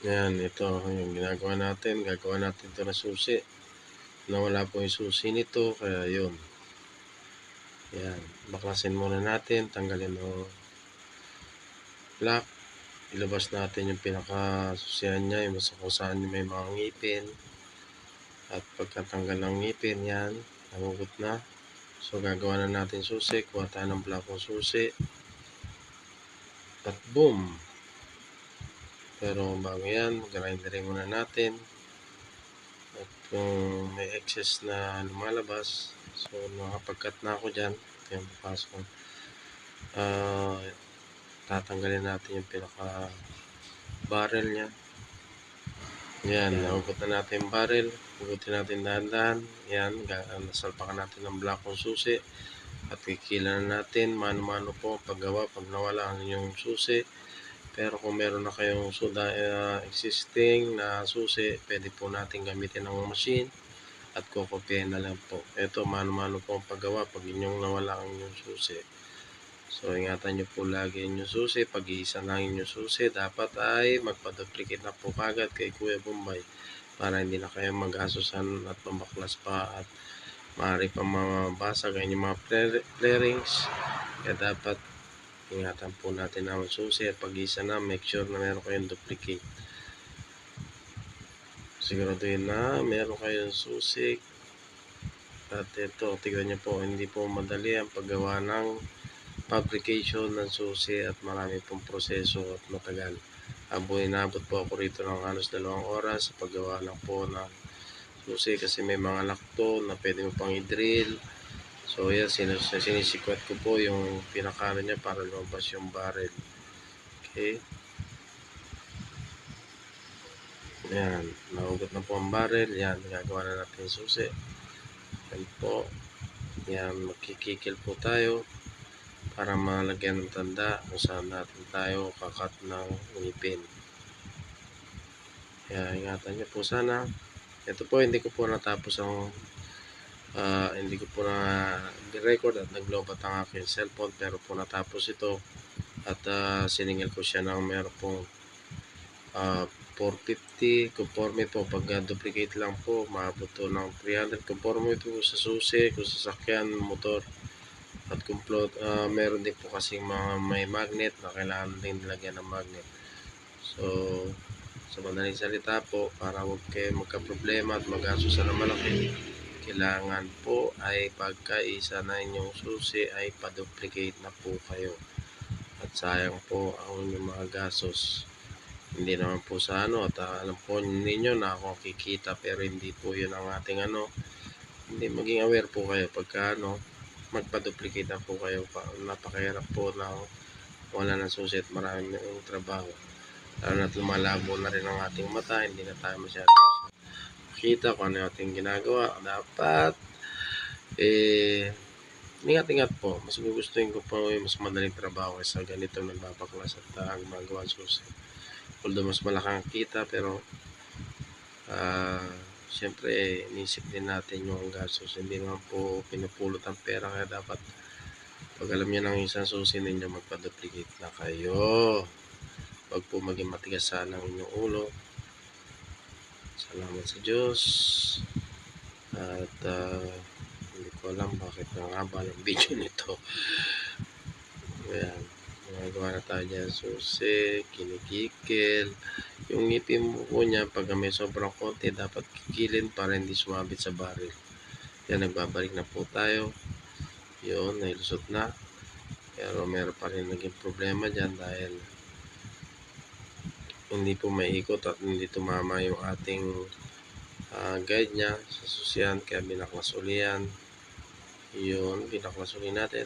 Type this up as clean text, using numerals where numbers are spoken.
Yan, ito yung ginagawa natin. Gagawa natin ito na susi. Nawala po yung susi nito, kaya yun. Yan, baklasin muna natin. Tanggalin yung lock. Ilabas natin yung pinakasusihan niya, yung kung saan may mga ngipin. At pagkatanggal ng ngipin, yan, nahugot na. So, gagawa na natin susi. Kuha tayo ng blakong susi. At boom! Pero bago yan, grinderin muna natin. At kung may excess na lumalabas, so nakapag-cut na ako dyan. Yung papasok. Tatanggalin natin yung pinaka barrel niya. Yan, nahugot na natin yung barrel. Hugutin natin dahan-dahan. Yan, nasalpakan natin ng blakong susi. At kikilan na natin, mano-mano po paggawa pag nawala ang inyong susi. Pero kung meron na kayong existing na susi, pwede po natin gamitin ang machine at kukopyahin na lang po. Ito, mano-mano po ang paggawa pag inyong nawala ang inyong susi. So, ingatan nyo po lagi inyong susi. Pag-iisa na inyong susi, dapat ay magpa-duplicate na po kagad kay Kuya Bombay para hindi na kayo mag-asusan at mabaklas pa at maaari pa mabasag ang inyong mga flarings. Kaya dapat ingatan po natin ang susi at pag-isa na, make sure na meron kayong duplicate. Siguraduhin na meron kayong susi. At ito, tignan nyo po, hindi po madali ang paggawa ng fabrication ng susi at marami pong proseso at matagal. Inabot po ako rito ng halos 2 oras sa paggawa lang po ng susi kasi may mga lakto na pwede mo pang i-drill. So yan, sinisikwat ko po yung pinakano niya para lumabas yung barrel. Okay. Yan, nahugot na po ang barrel. Yan, gagawa na natin yung susi. Yan po. Yan, magkikikil po tayo para malagyan ng tanda kung saan natin tayo kakat ng ngipin. Kaya ingatan nyo po sana. Ito po, hindi ko po natapos ang hindi ko po na record at naglobat ang aking cellphone, pero po natapos ito at siningil ko siya ng meron pong 450 conforme po. Pag duplicate lang po, maabot to ng 300 conforme po sa susi, kung sasakyan, motor. At kung meron din po kasing mga may magnet na kailangan din nilagyan ng magnet. So, sa madaling salita po, para huwag kayo magka-problema at mag-asusan ng malaki, kailangan po ay pagkaisa na inyong susi ay pa-duplicate na po kayo. At sayang po ang inyong mga gastos. Hindi naman po sa at alam po ninyo na ako kikita, pero hindi po yun ang ating hindi, maging aware po kayo pagka magpa-duplicate na po kayo. Napakahirap po na wala ng susi at marami ng trabaho. Lalo na't lumalabo na rin ang ating mata, hindi na tayo masyadong makita kung ano yung ating ginagawa. Dapat ingat-ingat po. Mas gugustuhin ko po yung mas madaling trabaho kaysa ganito nagbabaklas at gumagawa ng susi. Although mas malakang kita, pero siyempre inisip din natin yung gastos. Hindi naman po pinupulot ang pera, kaya dapat pag alam nyo ng isang susi ninyo, magpa-duplicate na kayo. Huwag po maging matigas sana ang inyong ulo. Salamat sa Diyos. At hindi ko alam bakit nangaba yung video nito. Ayan, magawa na tayo dyan susi, kinikikil. Yung ngipin mo po niya, pag may sobrang konti, dapat kikilin para hindi sumabit sa barrel. Yan, nagbabalik na po tayo. Yun, nailusot na. Pero meron pa rin naging problema dyan dahil hindi po maikot at hindi tumama yung ating guide niya sa susian, kaya binaklas uli yan. Yun, binaklas uli natin.